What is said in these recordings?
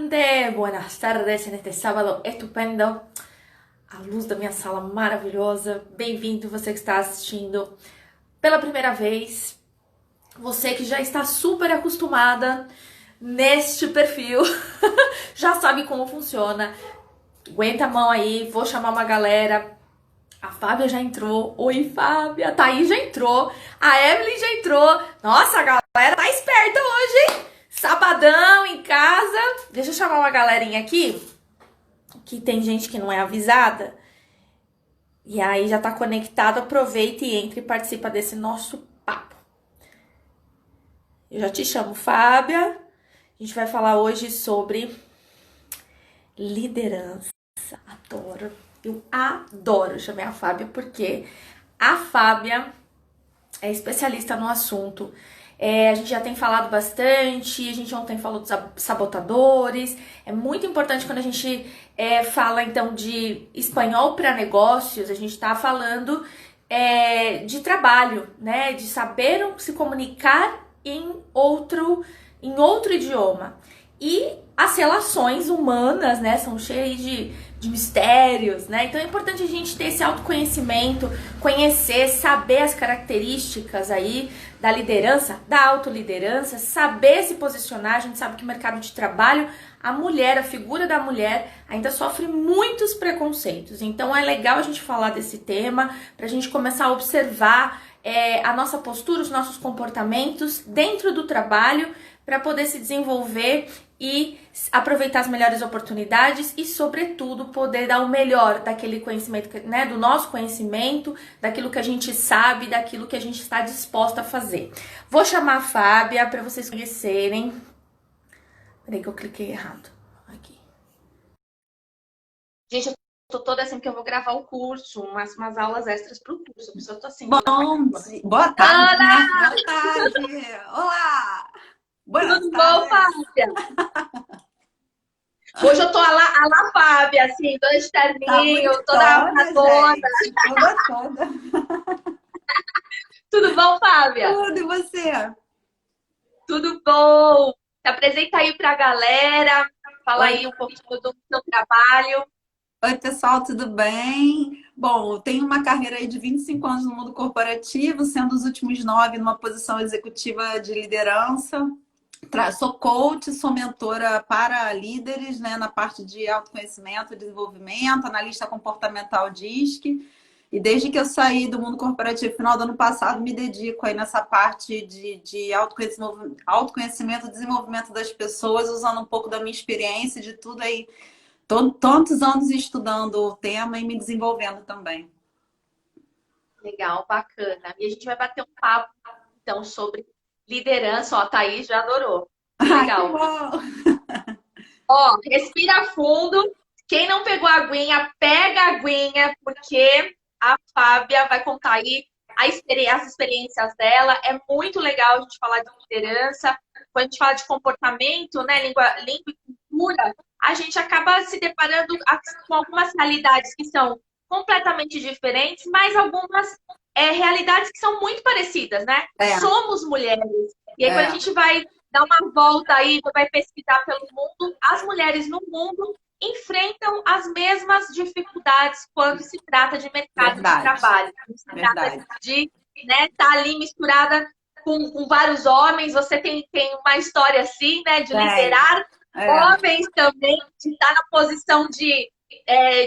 gente, buenas tardes neste sábado estupendo, à luz da minha sala maravilhosa. Bem-vindo você que está assistindo pela primeira vez, você que já está super acostumada neste perfil, já sabe como funciona. Aguenta a mão aí, vou chamar uma galera. A Fábia já entrou. Oi, Fábia. A Thaís já entrou. A Evelyn já entrou. Nossa, a galera tá esperta hoje, hein? Sabadão em casa. Deixa eu chamar uma galerinha aqui, que tem gente que não é avisada. E aí já tá conectado. Aproveita e entre e participa desse nosso papo. Eu já te chamo, Fábia. A gente vai falar hoje sobre liderança. Adoro. Eu adoro chamar a Fábia porque a Fábia é especialista no assunto. A gente já tem falado bastante, a gente ontem falou dos sabotadores. É muito importante quando a gente fala então de espanhol para negócios, a gente está falando de trabalho, né? De saber se comunicar em outro idioma. E as relações humanas, né, são cheias de mistérios, né? Então é importante a gente ter esse autoconhecimento, conhecer, saber as características aí da liderança, da autoliderança, saber se posicionar. A gente sabe que o mercado de trabalho, a mulher, a figura da mulher ainda sofre muitos preconceitos. Então é legal a gente falar desse tema, pra gente começar a observar a nossa postura, os nossos comportamentos dentro do trabalho, para poder se desenvolver e aproveitar as melhores oportunidades e, sobretudo, poder dar o melhor daquele conhecimento, né, do nosso conhecimento, daquilo que a gente sabe, daquilo que a gente está disposta a fazer. Vou chamar a Fábia para vocês conhecerem. Peraí que eu cliquei errado. Aqui. Gente, eu tô toda assim porque eu vou gravar o curso, umas aulas extras pro curso. Eu tô assim. Boa tarde, né? Boa tarde. Olá. Tudo bom, Fábia? Hoje eu tô a la Fábia, assim, toda de terninho, Tá toda arrasadona. Toda. Tudo bom, Fábia? Tudo, e você? Tudo bom. Se apresenta aí pra galera, fala Oi. aí um pouquinho do seu trabalho. Oi, pessoal, tudo bem? Bom, eu tenho uma carreira aí de 25 anos no mundo corporativo, sendo os últimos 9 numa posição executiva de liderança. Sou coach, sou mentora para líderes, né, na parte de autoconhecimento, desenvolvimento, analista comportamental DISC. E desde que eu saí do mundo corporativo no final do ano passado, me dedico aí nessa parte de autoconhecimento e desenvolvimento das pessoas, usando um pouco da minha experiência, de tudo aí, tantos anos estudando o tema e me desenvolvendo também. Legal, bacana. E a gente vai bater um papo, então, sobre liderança. Ó, a Thaís já adorou. Legal. Que bom! Ó, respira fundo. Quem não pegou a aguinha, pega a aguinha, porque a Fábia vai contar aí as experiências dela. É muito legal a gente falar de liderança. Quando a gente fala de comportamento, né, língua e cultura, a gente acaba se deparando com algumas realidades que são completamente diferentes, mas algumas realidades que são muito parecidas, né? Somos mulheres. E aí, quando a gente vai dar uma volta aí, vai pesquisar pelo mundo, as mulheres no mundo enfrentam as mesmas dificuldades quando se trata de mercado de trabalho. Quando se trata de estar ali misturada com vários homens. Você tem uma história assim, né? De liderar homens também, de estar na posição de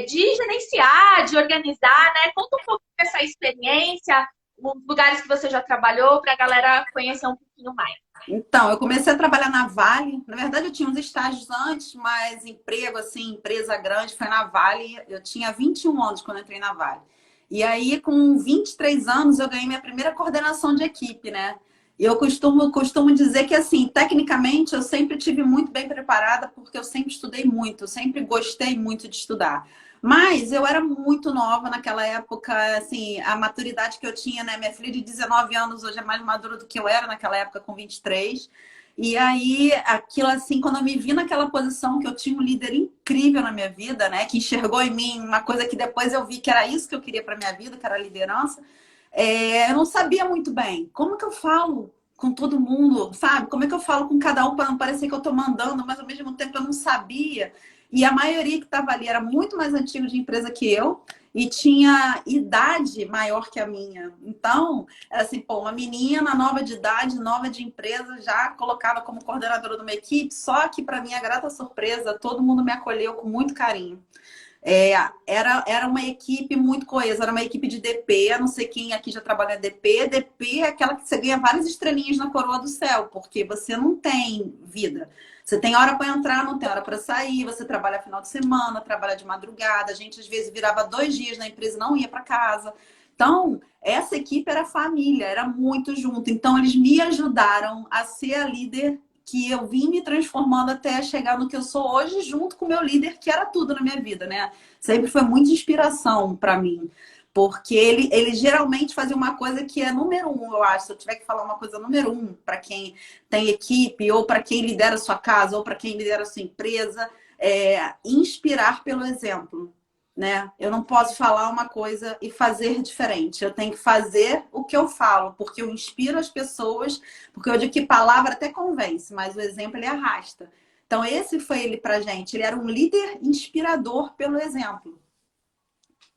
gerenciar, de organizar, né? Conta um pouco dessa experiência, os lugares que você já trabalhou, para a galera conhecer um pouquinho mais. Então, eu comecei a trabalhar na Vale. Na verdade, eu tinha uns estágios antes, mas emprego, assim, empresa grande, foi na Vale. Eu tinha 21 anos quando entrei na Vale. E aí, com 23 anos, eu ganhei minha primeira coordenação de equipe, né? E eu costumo dizer que, assim, tecnicamente, eu sempre tive muito bem preparada, porque eu sempre estudei muito, eu sempre gostei muito de estudar. Mas eu era muito nova naquela época, assim, a maturidade que eu tinha, né? Minha filha de 19 anos hoje é mais madura do que eu era naquela época com 23. E aí, aquilo assim, quando eu me vi naquela posição que eu tinha um líder incrível na minha vida, né? Que enxergou em mim uma coisa que depois eu vi que era isso que eu queria para minha vida, que era a liderança. Eu não sabia muito bem como que eu falo com todo mundo, sabe? Como é que eu falo com cada um para não parecer que eu estou mandando, mas ao mesmo tempo eu não sabia. E a maioria que estava ali era muito mais antigo de empresa que eu e tinha idade maior que a minha. Então, era assim, pô, uma menina nova de idade, nova de empresa, já colocada como coordenadora de uma equipe, só que para minha grata surpresa, todo mundo me acolheu com muito carinho. Era uma equipe muito coesa, era uma equipe de DP, não sei quem aqui já trabalha em DP. DP é aquela que você ganha várias estrelinhas na coroa do céu, porque você não tem vida. Você tem hora para entrar, não tem hora para sair, você trabalha final de semana, trabalha de madrugada, a gente às vezes virava 2 dias na empresa e não ia para casa. Então, essa equipe era família, era muito junto. Então, eles me ajudaram a ser a líder que eu vim me transformando até chegar no que eu sou hoje, junto com o meu líder, que era tudo na minha vida, né? Sempre foi muita inspiração para mim. Porque ele geralmente fazia uma coisa que é número um, eu acho. Se eu tiver que falar uma coisa número um para quem tem equipe, ou para quem lidera a sua casa, ou para quem lidera a sua empresa, é inspirar pelo exemplo, né? Eu não posso falar uma coisa e fazer diferente. Eu tenho que fazer o que eu falo, porque eu inspiro as pessoas, porque eu digo que palavra até convence, mas o exemplo ele arrasta. Então esse foi ele pra gente. Ele era um líder inspirador pelo exemplo.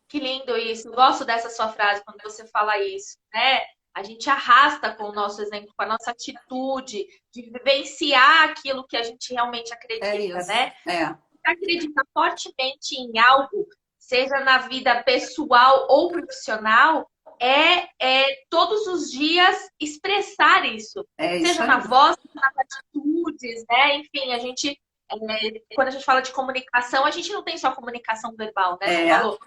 Que lindo isso. Eu gosto dessa sua frase quando você fala isso, né? A gente arrasta com o nosso exemplo, com a nossa atitude, de vivenciar aquilo que a gente realmente É acredita, isso. né? É. Acredita fortemente em algo, seja na vida pessoal ou profissional, todos os dias expressar isso, É isso seja aí. na voz, nas atitudes, né? Enfim, quando a gente fala de comunicação, a gente não tem só comunicação verbal, né? Você É, falou,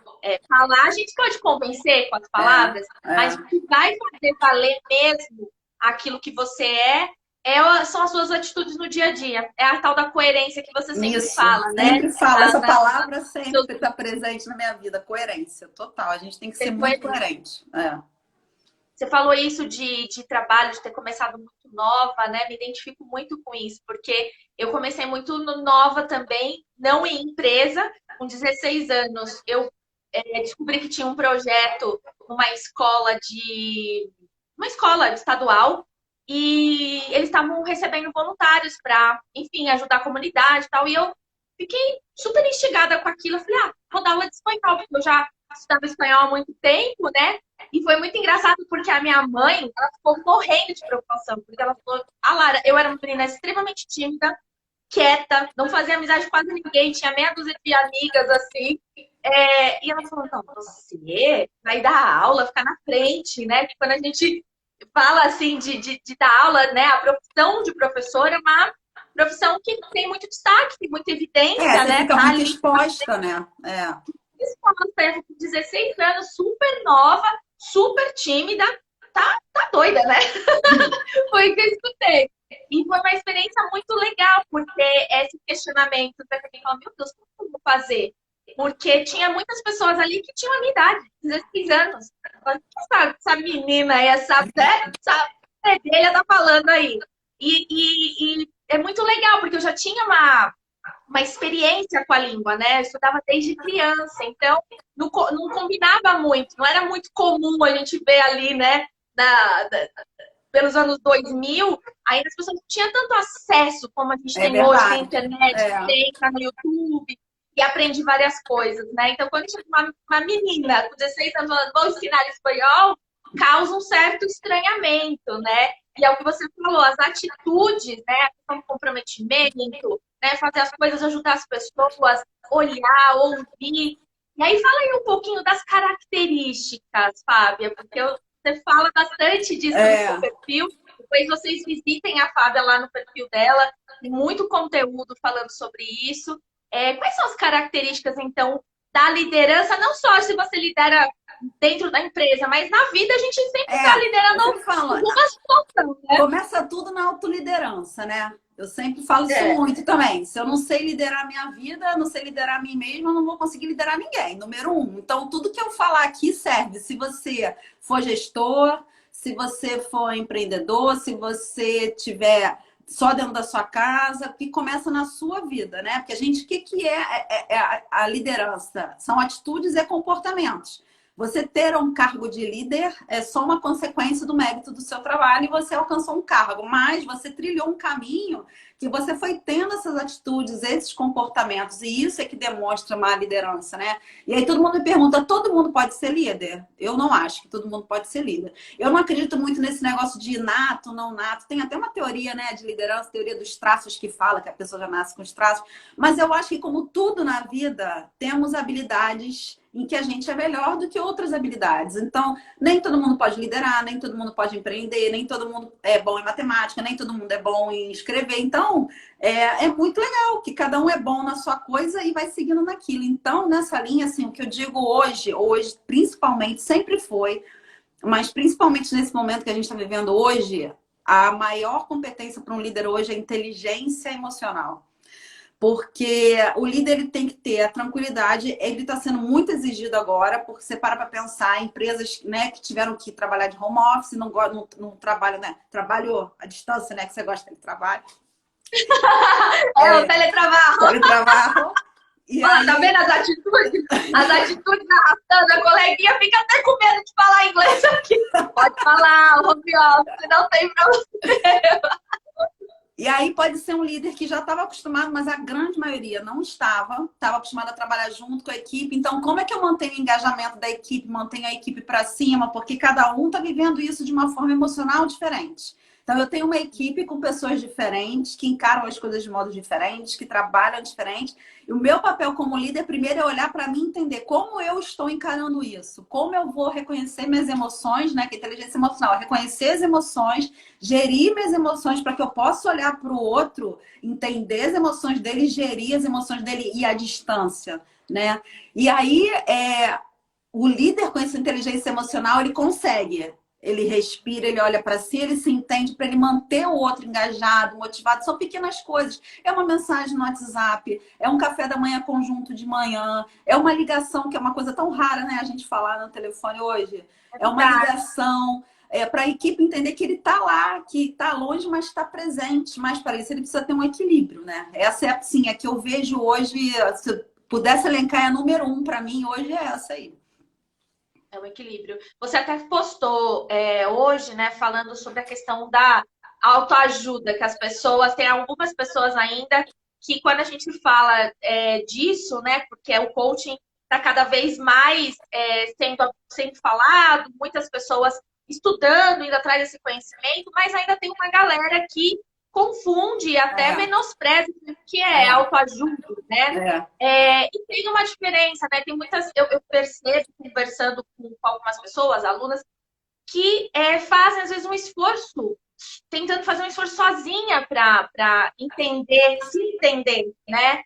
falar, a gente pode convencer com as palavras, mas o é. que vai fazer valer mesmo aquilo que você são as suas atitudes no dia a dia. É a tal da coerência que você sempre Isso. fala, né? Sempre falo. Essa palavra Seus sempre está presente na minha vida. Coerência, total. A gente tem que ser muito coerência. coerente. É. Você falou isso de trabalho, de ter começado muito nova, né? Me identifico muito com isso, porque eu comecei muito nova também, não em empresa, com 16 anos. Eu descobri que tinha um projeto numa uma escola estadual, e eles estavam recebendo voluntários para, enfim, ajudar a comunidade e tal. E eu fiquei super instigada com aquilo. Eu falei, vou dar aula de espanhol, porque eu já estudava espanhol há muito tempo, né? E foi muito engraçado porque a minha mãe, ela ficou morrendo de preocupação, porque ela falou, Lara, eu era uma menina extremamente tímida, quieta, não fazia amizade com quase ninguém, tinha meia dúzia de amigas assim. E ela falou, não, você vai dar aula, ficar na frente, né? Que quando a gente fala assim de dar aula, né? A profissão de professor é uma profissão que tem muito destaque, tem muita evidência, Você né? fica Tá muito ali exposta, né? com 16 anos, super nova, super tímida, tá doida, né? Foi o que eu escutei. E foi uma experiência muito legal, porque esse questionamento, para quem fala, meu Deus, como eu vou fazer? Porque tinha muitas pessoas ali que tinham a minha idade, 16 anos. Essa menina, essa fedelha tá falando aí. E é muito legal, porque eu já tinha uma experiência com a língua, né? Eu estudava desde criança, então não combinava muito, não era muito comum a gente ver ali, né? Pelos anos 2000, ainda as pessoas não tinham tanto acesso como a gente É tem hoje, tem verdade. internet, É. tem, tá no YouTube e aprende várias coisas, né? Então, quando chega uma menina com 16 anos falando, vou ensinar espanhol, causa um certo estranhamento, né? E é o que você falou, as atitudes, né? A questão do comprometimento, né? Fazer as coisas, ajudar as pessoas, olhar, ouvir. E aí, fala aí um pouquinho das características, Fábia, porque você fala bastante disso no seu É. perfil. Depois vocês visitem a Fábia lá no perfil dela. Tem muito conteúdo falando sobre isso. Quais são as características, então, da liderança? Não só se você lidera dentro da empresa, mas na vida a gente sempre está liderando Eu sempre falo, alguma situação, né? começa tudo na autoliderança, né? Eu sempre falo isso muito também. Se eu não sei liderar a minha vida, não sei liderar a mim mesma, eu não vou conseguir liderar ninguém. Número um. Então, tudo que eu falar aqui serve. Se você for gestor, se você for empreendedor, se você tiver só dentro da sua casa, que começa na sua vida, né? Porque a gente, o que é a liderança? São atitudes e comportamentos. Você ter um cargo de líder é só uma consequência do mérito do seu trabalho e você alcançou um cargo, mas você trilhou um caminho que você foi tendo essas atitudes, esses comportamentos, e isso é que demonstra uma liderança, né? E aí todo mundo me pergunta, todo mundo pode ser líder? Eu não acho que todo mundo pode ser líder. Eu não acredito muito nesse negócio de nato, não nato. Tem até uma teoria, né, de liderança, teoria dos traços, que fala que a pessoa já nasce com os traços. Mas eu acho que, como tudo na vida, temos habilidades em que a gente é melhor do que outras habilidades. Então, nem todo mundo pode liderar, nem todo mundo pode empreender, nem todo mundo é bom em matemática, nem todo mundo é bom em escrever. Então, é muito legal que cada um é bom na sua coisa e vai seguindo naquilo. Então, nessa linha, assim, o que eu digo hoje, principalmente, sempre foi, mas principalmente nesse momento que a gente está vivendo hoje, a maior competência para um líder hoje é a inteligência emocional. Porque o líder ele tem que ter a tranquilidade, ele está sendo muito exigido agora, porque você para pensar, empresas, né, que tiveram que trabalhar de home office, não trabalham, né? Trabalho à distância, né? Que você gosta de trabalho. O teletrabalho. Teletrabalho. E Olha, aí... tá vendo as atitudes? As atitudes arrastando, a coleguinha fica até com medo de falar inglês aqui. Pode falar, o home office, não tem problema. E aí pode ser um líder que já estava acostumado, mas a grande maioria não estava acostumado a trabalhar junto com a equipe. Então, como é que eu mantenho o engajamento da equipe, mantenho a equipe para cima? Porque cada um está vivendo isso de uma forma emocional diferente. Então, eu tenho uma equipe com pessoas diferentes, que encaram as coisas de modo diferente, que trabalham diferente. E o meu papel como líder, primeiro, é olhar para mim e entender como eu estou encarando isso. Como eu vou reconhecer minhas emoções, né? Que é inteligência emocional, é reconhecer as emoções, gerir minhas emoções para que eu possa olhar para o outro, entender as emoções dele, gerir as emoções dele e a distância, né? E aí, o líder com essa inteligência emocional, ele consegue. Ele respira, ele olha para si, ele se entende para ele manter o outro engajado, motivado. São pequenas coisas. É uma mensagem no WhatsApp, é um café da manhã conjunto de manhã, é uma ligação, que é uma coisa tão rara, né? A gente falar no telefone hoje. É uma ligação para a equipe entender que ele está lá, que está longe, mas está presente. Mas para isso ele precisa ter um equilíbrio, né? Essa é assim, a que eu vejo hoje, se eu pudesse elencar, é a número 1 para mim hoje, é essa aí. É o equilíbrio. Você até postou hoje, né, falando sobre a questão da autoajuda, que as pessoas, tem algumas pessoas ainda que quando a gente fala disso, né, porque o coaching está cada vez mais sendo falado, muitas pessoas estudando, indo atrás desse conhecimento, mas ainda tem uma galera que confunde e até menospreza o que é autoajuda, né? E tem uma diferença, né? Tem muitas, eu percebo, conversando com algumas pessoas, alunas, que fazem, às vezes, um esforço, tentando fazer um esforço sozinha para entender, se entender, né?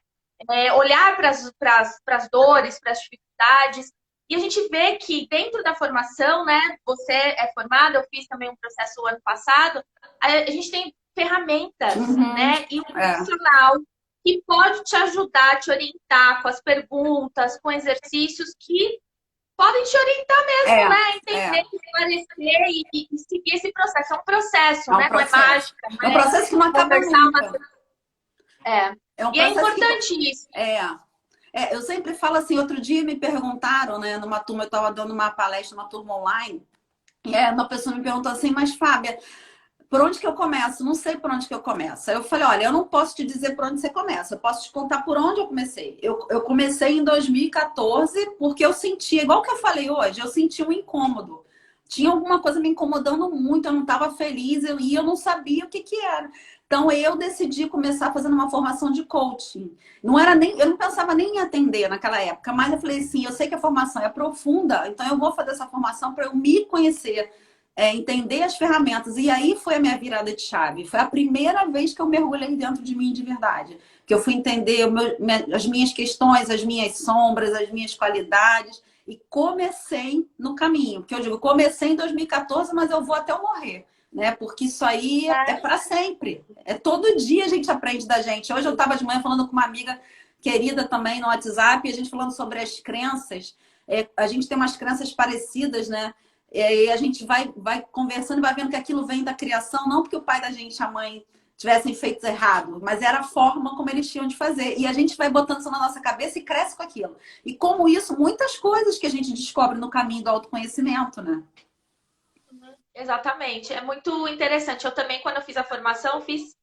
Olhar para as dores, para as dificuldades. E a gente vê que dentro da formação, né? Você é formada, eu fiz também um processo ano passado, a gente tem ferramentas, né? E um profissional que pode te ajudar, te orientar com as perguntas, com exercícios que podem te orientar mesmo, né? Entender, esclarecer e seguir esse processo. É um processo, né? Não é mágica. É um processo que não acaba nunca. E é importante isso. Eu sempre falo assim, outro dia me perguntaram, né? Numa turma, eu estava dando uma palestra, uma turma online, e uma pessoa me perguntou assim, mas Fábia, por onde que eu começo? Não sei por onde que eu começo. Aí eu falei, olha, eu não posso te dizer por onde você começa. Eu posso te contar por onde eu comecei. Eu comecei em 2014 porque eu sentia, igual que eu falei hoje, eu senti um incômodo. Tinha alguma coisa me incomodando muito, eu não estava feliz e eu não sabia o que que era. Então eu decidi começar fazendo uma formação de coaching. Eu não pensava nem em atender naquela época, mas eu falei assim, eu sei que a formação é profunda, então eu vou fazer essa formação para eu me conhecer. Entender as ferramentas. E aí foi a minha virada de chave. Foi a primeira vez que eu mergulhei dentro de mim de verdade. Que eu fui entender as minhas questões, as minhas sombras, as minhas qualidades. E comecei no caminho. Porque eu digo, comecei em 2014, mas eu vou até eu morrer. Né? Porque isso aí é para sempre. Todo dia a gente aprende da gente. Hoje eu estava de manhã falando com uma amiga querida também no WhatsApp, e a gente falando sobre as crenças. A gente tem umas crenças parecidas, né? E aí a gente vai conversando e vai vendo que aquilo vem da criação, não porque o pai da gente, a mãe, tivessem feito errado, mas era a forma como eles tinham de fazer. E a gente vai botando isso na nossa cabeça e cresce com aquilo. E como isso, muitas coisas que a gente descobre no caminho do autoconhecimento, né? Exatamente. É muito interessante. Eu também, quando eu fiz a formação, fiz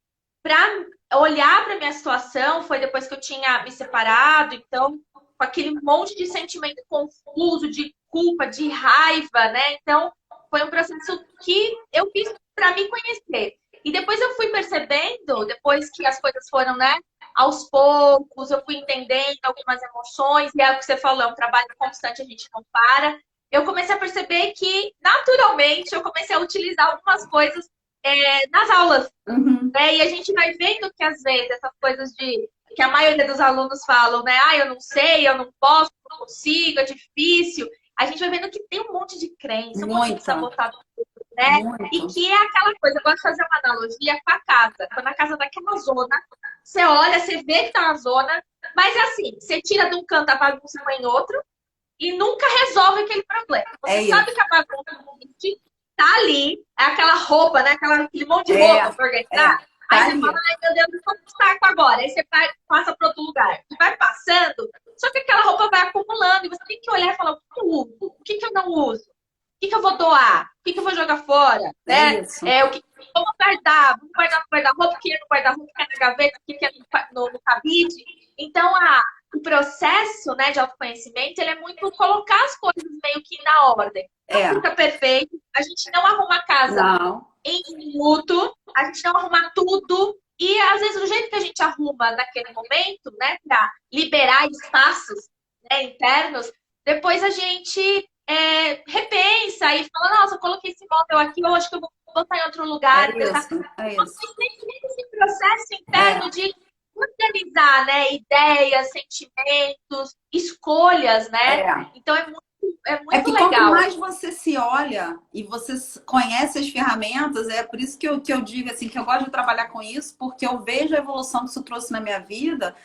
para olhar para minha situação, foi depois que eu tinha me separado, então, com aquele monte de sentimento confuso, de culpa, de raiva, né? Então, foi um processo que eu fiz para me conhecer. E depois eu fui percebendo, depois que as coisas foram, né, aos poucos, eu fui entendendo algumas emoções, e é o que você falou, é um trabalho constante, a gente não para. Eu comecei a perceber que, naturalmente, eu comecei a utilizar algumas coisas nas aulas, Uhum. né? E a gente vai vendo que, às vezes, essas coisas de que a maioria dos alunos falam, né? Ah, eu não sei, eu não posso, não consigo, é difícil. A gente vai vendo que tem um monte de crença, um monte de Muita, sabotador, né? E muito. que é aquela coisa, eu gosto de fazer uma analogia com a casa. Quando a casa daquela zona, você olha, você vê que tá na zona, mas é assim, você tira de um canto, a bagunça vai em outro, e nunca resolve aquele problema. É Você sabe isso. que a bagunça tá ali, é aquela roupa, né? Aquele monte de É, roupa pra é. organizar. Aí Tá você ali. fala, ai meu Deus, eu tô com saco agora. Aí você passa para outro lugar. E vai passando, só que aquela roupa vai acumulando. E você tem que olhar e falar, o que eu uso? O que eu não uso? O que eu vou doar? O que eu vou jogar fora? É Né? isso. O que vamos guardar? Vamos guardar no guarda-roupa, o que é no guarda-roupa, o que é na gaveta, o que é no cabide. Então, o processo, né, de autoconhecimento, ele é muito colocar as coisas meio que na ordem. Não É. fica perfeito, a gente não arruma a casa Não. em um minuto, a gente não arruma tudo. E às vezes o jeito que a gente arruma naquele momento, né, para liberar espaços, né, internos, depois a gente repensa e fala, nossa, eu coloquei esse móvel aqui, eu acho que eu vou botar em outro lugar. É isso. É Então, isso. tem esse processo interno É. de organizar, né, ideias, sentimentos, escolhas, né? É. Então é É muito que quanto legal. mais você se olha e você conhece as ferramentas, é por isso que eu digo assim, que eu gosto de trabalhar com isso, porque eu vejo a evolução que isso trouxe na minha vida,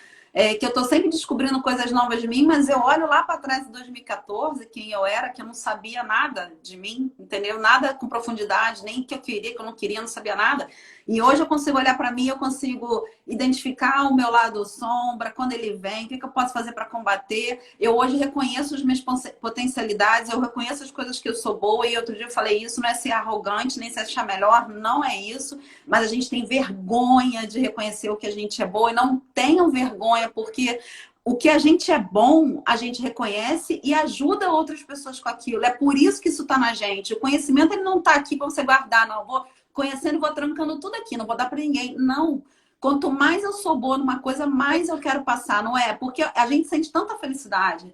que eu tô sempre descobrindo coisas novas de mim, mas eu olho lá para trás de 2014, quem eu era, que eu não sabia nada de mim, entendeu? Nada com profundidade, nem que eu queria, que eu não queria, eu não sabia nada. E hoje eu consigo olhar para mim, eu consigo identificar o meu lado sombra, quando ele vem, o que eu posso fazer para combater. Eu hoje reconheço as minhas potencialidades, eu reconheço as coisas que eu sou boa. E outro dia eu falei, isso não é ser arrogante, nem se achar melhor, não é isso. Mas a gente tem vergonha de reconhecer o que a gente é boa. E não tenham vergonha, porque o que a gente é bom, a gente reconhece e ajuda outras pessoas com aquilo. É por isso que isso está na gente. O conhecimento ele não está aqui para você guardar, não. Eu vou conhecendo e vou trancando tudo aqui, não vou dar para ninguém. Não. Quanto mais eu sou boa numa coisa, mais eu quero passar, não é? Porque a gente sente tanta felicidade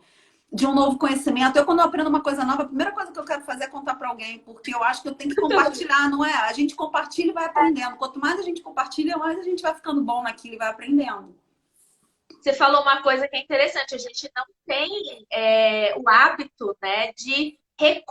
de um novo conhecimento. Eu, quando eu aprendo uma coisa nova, a primeira coisa que eu quero fazer é contar para alguém, porque eu acho que eu tenho que compartilhar, não é? A gente compartilha e vai aprendendo. Quanto mais a gente compartilha, mais a gente vai ficando bom naquilo e vai aprendendo. Você falou uma coisa que é interessante, a gente não tem o hábito, né, de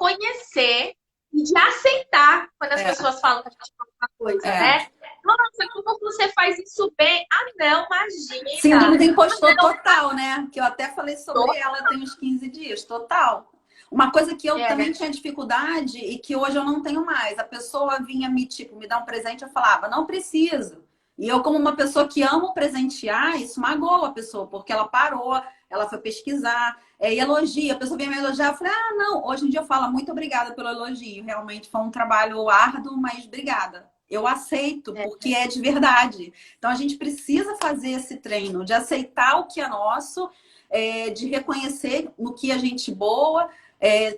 reconhecer e de aceitar quando as pessoas falam que a gente faz uma coisa, né? Nossa, como você faz isso bem? Ah, não, imagina. Síndrome do impostor total, né? Que eu até falei sobre ela tem uns 15 dias, total. Uma coisa que eu também tinha dificuldade e que hoje eu não tenho mais. A pessoa vinha me dar um presente, eu falava, não preciso. E eu, como uma pessoa que amo presentear, isso magoa a pessoa, porque ela parou, ela foi pesquisar, e elogia. A pessoa vinha me elogiar, eu falei, ah, não. Hoje em dia eu falo, muito obrigada pelo elogio. Realmente foi um trabalho árduo, mas obrigada. Eu aceito, porque é de verdade. Então, a gente precisa fazer esse treino de aceitar o que é nosso, de reconhecer no que a gente boa,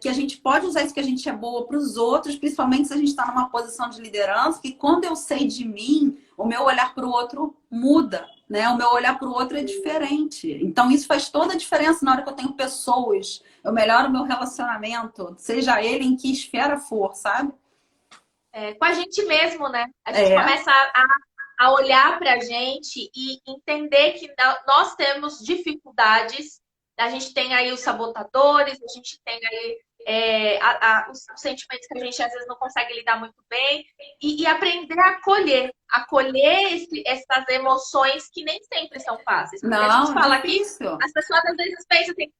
que a gente pode usar isso que a gente é boa para os outros, principalmente se a gente está numa posição de liderança, que quando eu sei de mim, o meu olhar para o outro muda, né? O meu olhar para o outro é diferente. Então, isso faz toda a diferença na hora que eu tenho pessoas. Eu melhoro o meu relacionamento, seja ele em que esfera for, sabe? Com a gente mesmo, né? A gente começa a olhar para a gente e entender que nós temos dificuldades. A gente tem aí os sabotadores, a gente tem aí os sentimentos que a gente às vezes não consegue lidar muito bem. E aprender a acolher essas emoções que nem sempre são fáceis. Porque a gente fala aqui, as pessoas às vezes pensam assim,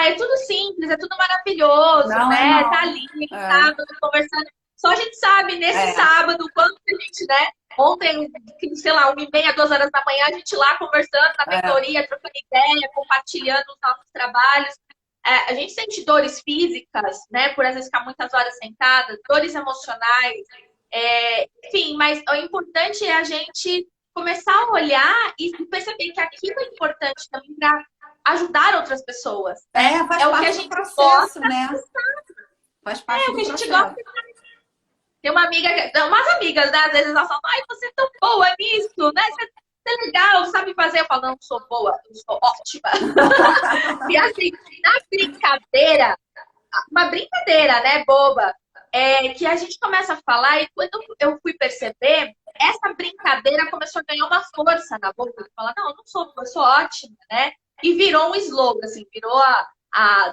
é tudo simples, é tudo maravilhoso, não, né? Tá ali, tá conversando. Só a gente sabe, nesse É, sábado, quando a gente, né? Ontem, sei lá, 1h30, 2 horas da manhã, a gente lá conversando na é, mentoria, trocando ideia, compartilhando os nossos trabalhos. A gente sente dores físicas, né? Por às vezes ficar muitas horas sentada, dores emocionais, enfim, mas o importante é a gente começar a olhar e perceber que aquilo é importante também para ajudar outras pessoas, né? faz É o que a parte do gente gosta, processo, né? Faz parte é o do que a gente gosta. processo. Tem uma amiga, umas amigas, né? Às vezes elas falam, ai, você é tão boa nisso, né? Você é legal, sabe fazer. Eu falo, não sou boa, eu sou ótima. E assim, na brincadeira, uma brincadeira, né, boba, que a gente começa a falar e quando eu fui perceber, essa brincadeira começou a ganhar uma força na boca. Falar, não, eu não sou boa, eu sou ótima, né? E virou um slogan, assim, virou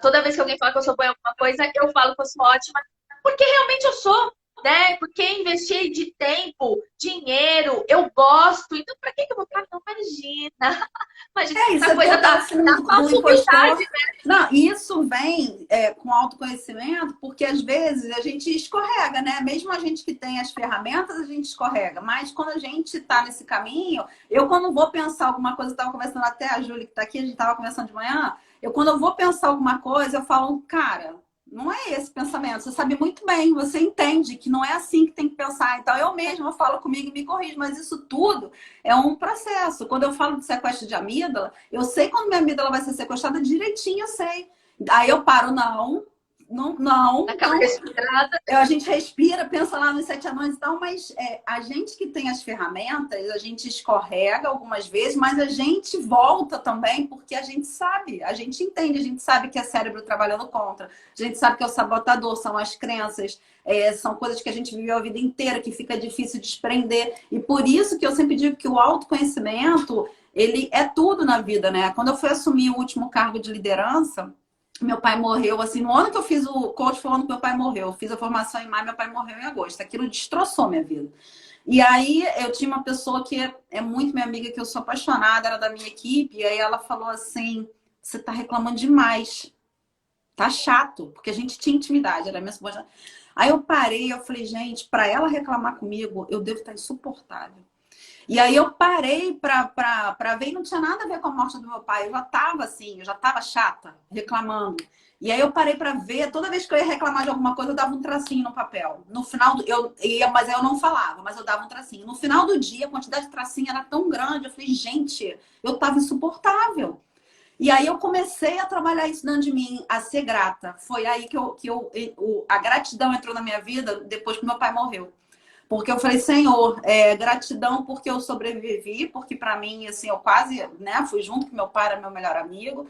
toda vez que alguém fala que eu sou boa em alguma coisa, eu falo que eu sou ótima, porque realmente eu sou. Né? Porque investi de tempo, dinheiro, eu gosto. Então, para que eu vou ficar? Não, imagina. Imagina Isso essa é coisa total da, síndrome da do falsa impostor. humildade. Não, isso vem com autoconhecimento, porque às vezes a gente escorrega, né? Mesmo a gente que tem as ferramentas, a gente escorrega. Mas quando a gente está nesse caminho, eu quando vou pensar alguma coisa, eu estava conversando até a Júlia que está aqui, a gente estava conversando de manhã, quando eu vou pensar alguma coisa, eu falo, cara, não é esse pensamento. Você sabe muito bem, você entende que não é assim que tem que pensar. Então eu mesma falo comigo e me corrijo, mas isso tudo é um processo. Quando eu falo de sequestro de amígdala, eu sei quando minha amígdala vai ser sequestrada direitinho, eu sei. Aí eu paro, não, Aquela então respirada. a gente respira, pensa lá nos sete anões e tal, mas a gente que tem as ferramentas, a gente escorrega algumas vezes, mas a gente volta também porque a gente sabe, a gente entende, a gente sabe que é cérebro trabalhando contra, a gente sabe que é o sabotador, são as crenças, são coisas que a gente viveu a vida inteira, que fica difícil desprender. E por isso que eu sempre digo que o autoconhecimento, ele é tudo na vida, né? Quando eu fui assumir o último cargo de liderança, meu pai morreu, assim, no ano que eu fiz o coach foi o ano que meu pai morreu. Eu fiz a formação em maio, meu pai morreu em agosto. Aquilo destroçou minha vida. E aí eu tinha uma pessoa que é muito minha amiga, que eu sou apaixonada, era da minha equipe, e aí ela falou assim: você tá reclamando demais. Tá chato, porque a gente tinha intimidade, era minha subordinada. Aí eu parei, eu falei, gente, para ela reclamar comigo, eu devo estar insuportável. E aí eu parei pra ver e não tinha nada a ver com a morte do meu pai. Eu já tava assim, eu já tava chata, reclamando. E aí eu parei pra ver, toda vez que eu ia reclamar de alguma coisa, eu dava um tracinho no papel. No final, mas eu não falava, mas eu dava um tracinho. No final do dia, a quantidade de tracinho era tão grande, eu falei, gente, eu tava insuportável. E aí eu comecei a trabalhar isso dentro de mim, a ser grata. Foi aí a gratidão entrou na minha vida depois que meu pai morreu. Porque eu falei, Senhor, gratidão porque eu sobrevivi, porque para mim, assim, eu quase, né, fui junto com meu pai, era meu melhor amigo.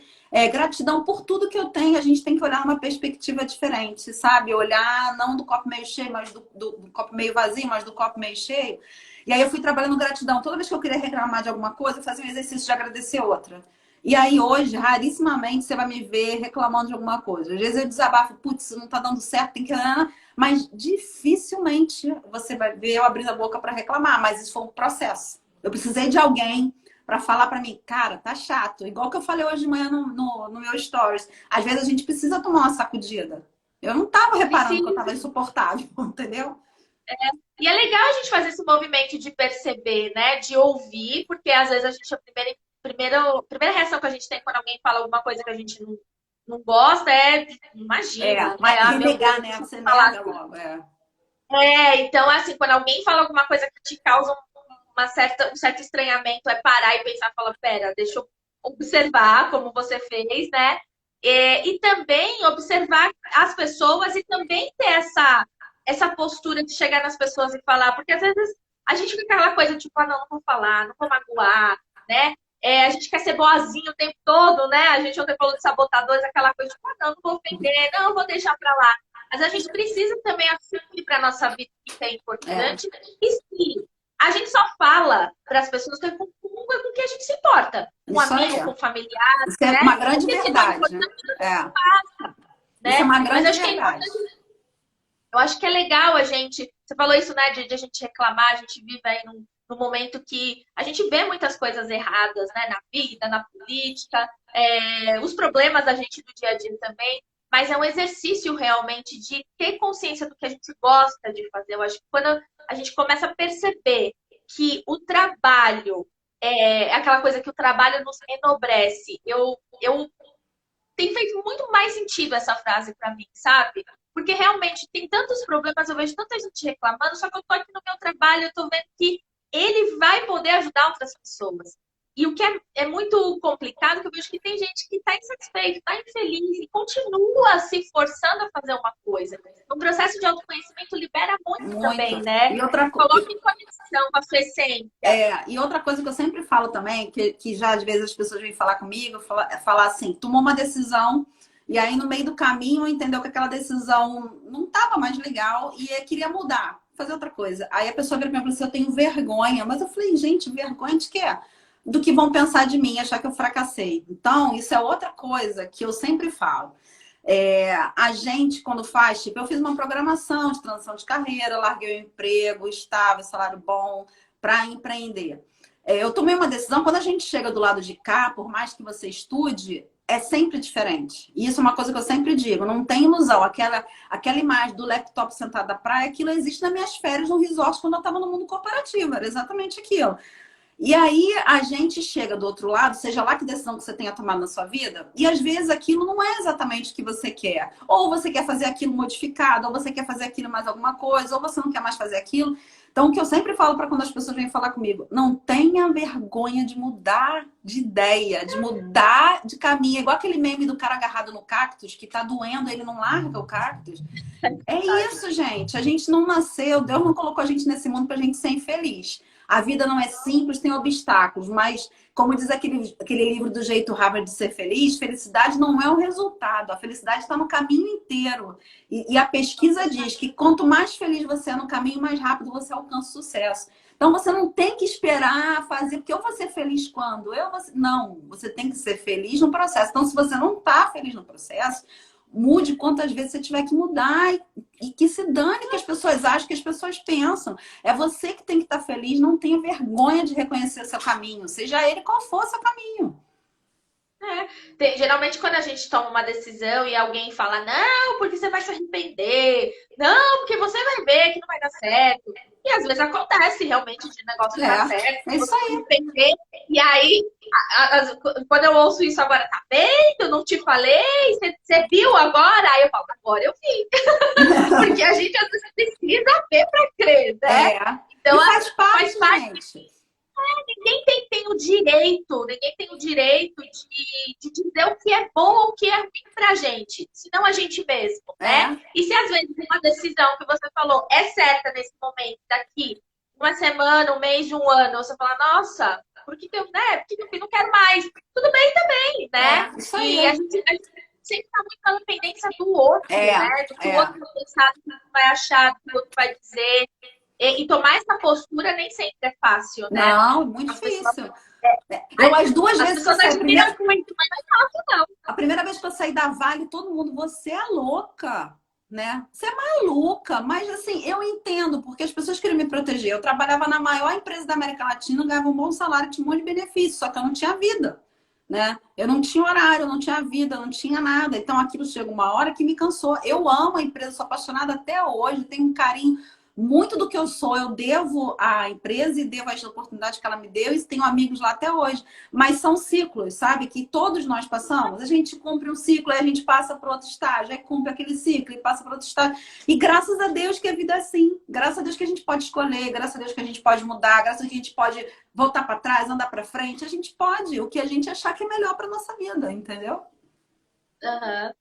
Gratidão por tudo que eu tenho, a gente tem que olhar numa perspectiva diferente, sabe? Olhar não do copo meio cheio, mas do copo meio vazio, mas do copo meio cheio. E aí eu fui trabalhando gratidão. Toda vez que eu queria reclamar de alguma coisa, eu fazia um exercício de agradecer outra. E aí hoje, rarissimamente, você vai me ver reclamando de alguma coisa. Às vezes eu desabafo, putz, não tá dando certo, tem que... Mas dificilmente você vai ver eu abrindo a boca para reclamar, mas isso foi um processo. Eu precisei de alguém para falar para mim, cara, tá chato. Igual que eu falei hoje de manhã no meu stories. Às vezes a gente precisa tomar uma sacudida. Eu não tava reparando que eu tava insuportável, entendeu? E é legal a gente fazer esse movimento de perceber, né? De ouvir, porque às vezes a gente, a primeira reação que a gente tem quando alguém fala alguma coisa que a gente não gosta imagina, né? Mas Ah, meu Deus, renegar, né? deixa eu Você falar. nega logo, Então, assim, quando alguém fala alguma coisa que te causa um certo estranhamento, é parar e pensar, falar, pera, deixa eu observar como você fez, né? E também observar as pessoas e também ter essa postura de chegar nas pessoas e falar, porque às vezes a gente fica aquela coisa tipo, não vou falar, não vou magoar, né? A gente quer ser boazinho o tempo todo, né? A gente ontem falou de sabotadores, aquela coisa tipo, não vou ofender, não vou deixar pra lá. Mas a gente precisa também assumir para nossa vida que é importante. E sim, a gente só fala para as pessoas com quem a gente se importa. Com Isso amigo, aí. com familiar, Isso é né? uma grande Porque se não é verdade, né? importante, não passa, Isso é né? uma Mas grande acho que é verdade. importante. Eu acho que é legal a gente. Você falou isso, né? De a gente reclamar, a gente vive aí num momento que a gente vê muitas coisas erradas, né? Na vida, na política, os problemas da gente do dia a dia também. mas é um exercício realmente de ter consciência do que a gente gosta de fazer. Eu acho que quando a gente começa a perceber que o trabalho é aquela coisa que o trabalho nos enobrece, eu tem feito muito mais sentido essa frase para mim, sabe? Porque realmente tem tantos problemas, eu vejo tanta gente reclamando, só que eu tô aqui no meu trabalho, eu tô vendo que ele vai poder ajudar outras pessoas. E o que é muito complicado, que eu vejo que tem gente que está insatisfeito, está infeliz e continua se forçando a fazer uma coisa. O processo de autoconhecimento libera muito também, Muito. né? E outra coisa. Coloca em conexão com a sua essência. E outra coisa que eu sempre falo também, que já às vezes as pessoas vêm falar comigo, falar assim, tomou uma decisão, e aí no meio do caminho entendeu que aquela decisão não estava mais legal e queria mudar, fazer outra coisa. Aí a pessoa vira pra mim e fala assim, eu tenho vergonha. Mas eu falei, gente, vergonha de quê? Do que vão pensar de mim, achar que eu fracassei. Então, isso é outra coisa que eu sempre falo. A gente, quando faz, tipo, eu fiz uma programação de transição de carreira, larguei o emprego, estável, salário bom, para empreender. Eu tomei uma decisão, quando a gente chega do lado de cá, por mais que você estude, é sempre diferente. E isso é uma coisa que eu sempre digo, não tem ilusão. Aquela imagem do laptop sentado na praia, aquilo existe nas minhas férias no resort quando eu estava no mundo corporativo, era exatamente aquilo. E aí a gente chega do outro lado, seja lá que decisão que você tenha tomado na sua vida, e às vezes aquilo não é exatamente o que você quer. Ou você quer fazer aquilo modificado, ou você quer fazer aquilo mais alguma coisa, ou você não quer mais fazer aquilo. Então, o que eu sempre falo para quando as pessoas vêm falar comigo, não tenha vergonha de mudar de ideia, de mudar de caminho. É igual aquele meme do cara agarrado no cactus, que tá doendo, ele não larga o cactus. É isso, gente. A gente não nasceu, Deus não colocou a gente nesse mundo pra gente ser infeliz. A vida não é simples, tem obstáculos, mas, como diz aquele livro do Jeito Harvard de Ser Feliz, felicidade não é o resultado, a felicidade está no caminho inteiro. E a pesquisa diz que quanto mais feliz você é no caminho, mais rápido você alcança o sucesso. Então, você não tem que esperar fazer, porque eu vou ser feliz quando? Não, você tem que ser feliz no processo. Então, se você não está feliz no processo, mude quantas vezes você tiver que mudar e que se dane que as pessoas acham, que as pessoas pensam. É você que tem que estar feliz, não tenha vergonha de reconhecer seu caminho, seja ele qual for seu caminho. Geralmente quando a gente toma uma decisão e alguém fala, não, porque você vai se arrepender, não, porque você vai ver que não vai dar certo. E às vezes acontece realmente de negócio dar certo, É isso você se aí. arrepender. E aí, quando eu ouço isso agora, tá vendo? Não te falei? Você viu agora? Aí eu falo, agora eu vi. Porque a gente às vezes precisa ver pra crer, né? Então, e faz parte, gente. Ninguém tem o direito de dizer o que é bom ou o que é ruim pra gente, senão a gente mesmo, né? E se às vezes uma decisão que você falou é certa nesse momento, daqui uma semana, um mês, um ano, você fala, nossa, por que eu, né? Por que eu não quero mais? Tudo bem também, né? Isso aí. E a gente sempre tá muito na dependência do outro, né? Do que o outro vai pensar, do que o outro vai achar, do que o outro vai dizer. E tomar essa postura nem sempre é fácil, né? Não, muito difícil. Eu, as duas vezes que eu saí, muito, mas não é fácil, não. a primeira vez que eu saí da Vale, todo mundo, você é louca, né? Você é maluca. Mas assim, eu entendo, porque as pessoas queriam me proteger. Eu trabalhava na maior empresa da América Latina, ganhava um bom salário, tinha um monte de benefícios, só que eu não tinha vida, né? Eu não tinha horário, eu não tinha vida, eu não tinha nada. Então aquilo chega uma hora que me cansou. Eu amo a empresa, sou apaixonada até hoje, tenho um carinho. Muito do que eu sou, eu devo à empresa e devo às oportunidades que ela me deu e tenho amigos lá até hoje. Mas são ciclos, sabe? Que todos nós passamos. A gente cumpre um ciclo, aí a gente passa para outro estágio, aí cumpre aquele ciclo e passa para outro estágio. E graças a Deus que a vida é assim. Graças a Deus que a gente pode escolher, graças a Deus que a gente pode mudar, graças a Deus que a gente pode voltar para trás, andar para frente. A gente pode, o que a gente achar que é melhor para nossa vida, entendeu? Uhum.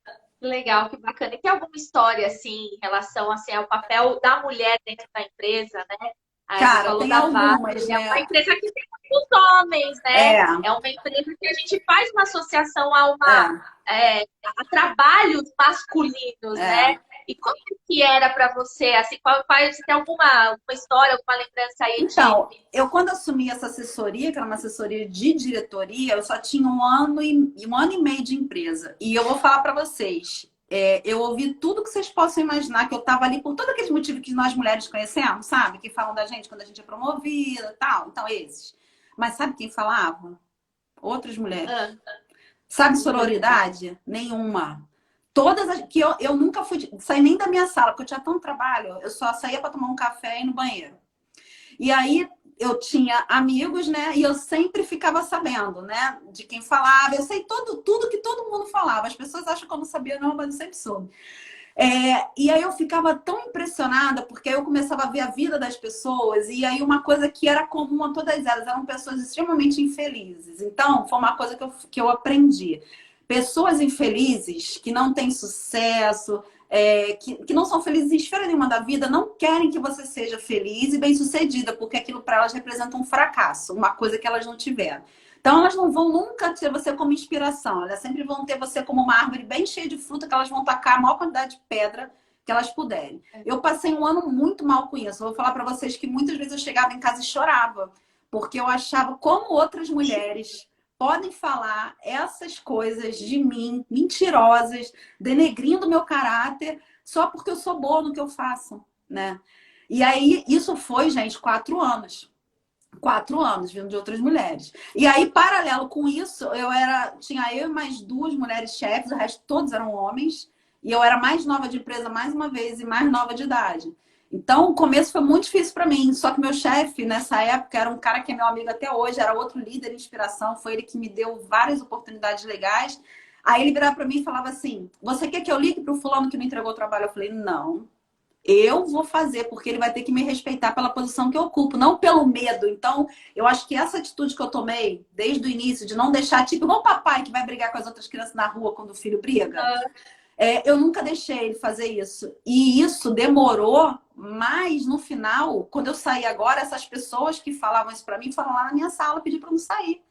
Legal, que bacana. E tem alguma história, assim, em relação assim, ao papel da mulher dentro da empresa, né? Aí você Cara, falou tem da algumas, Vale, é uma né? empresa que tem muitos homens, né? É uma empresa que a gente faz uma associação a trabalhos masculinos, né? E como que era para você? Assim, você tem alguma história, alguma lembrança aí Então, eu quando assumi essa assessoria, que era uma assessoria de diretoria, eu só tinha um ano e meio de empresa. E eu vou falar para vocês, eu ouvi tudo que vocês possam imaginar, que eu estava ali por todos aqueles motivos que nós mulheres conhecemos, sabe? Que falam da gente quando a gente é promovida e tal. Então, esses. Mas sabe quem falava? Outras mulheres. Sabe sororidade? Nenhuma. que eu nunca fui sair nem da minha sala, porque eu tinha tanto trabalho, eu só saía para tomar um café e ir no banheiro. E aí eu tinha amigos, né? E eu sempre ficava sabendo, né? De quem falava. Eu sei tudo que todo mundo falava. As pessoas acham que eu não sabia, não, mas eu sempre soube. E aí eu ficava tão impressionada, porque aí eu começava a ver a vida das pessoas, e aí uma coisa que era comum a todas elas, eram pessoas extremamente infelizes. Então, foi uma coisa que eu aprendi. Pessoas infelizes, que não têm sucesso, que não são felizes em esfera nenhuma da vida, não querem que você seja feliz e bem-sucedida, porque aquilo para elas representa um fracasso, uma coisa que elas não tiveram. Então, elas não vão nunca ter você como inspiração. Elas sempre vão ter você como uma árvore bem cheia de fruta que elas vão tacar a maior quantidade de pedra que elas puderem. Eu passei um ano muito mal com isso. Eu vou falar para vocês que muitas vezes eu chegava em casa e chorava, porque eu achava como outras mulheres podem falar essas coisas de mim, mentirosas, denegrindo meu caráter, só porque eu sou boa no que eu faço, né? E aí, isso foi, gente, 4 anos. 4 anos, vindo de outras mulheres. E aí, paralelo com isso, tinha eu e mais 2 mulheres chefes, o resto todos eram homens, e eu era mais nova de empresa mais uma vez e mais nova de idade. Então, o começo foi muito difícil para mim, só que meu chefe, nessa época, era um cara que é meu amigo até hoje, era outro líder de inspiração, foi ele que me deu várias oportunidades legais. Aí ele virava para mim e falava assim, você quer que eu ligue para o fulano que não entregou o trabalho? Eu falei, não. Eu vou fazer, porque ele vai ter que me respeitar pela posição que eu ocupo, não pelo medo. Então, eu acho que essa atitude que eu tomei desde o início, de não deixar, tipo, igual o papai que vai brigar com as outras crianças na rua quando o filho briga, eu nunca deixei ele fazer isso. E isso demorou, mas no final, quando eu saí agora, essas pessoas que falavam isso pra mim foram lá na minha sala pedir pra eu não sair.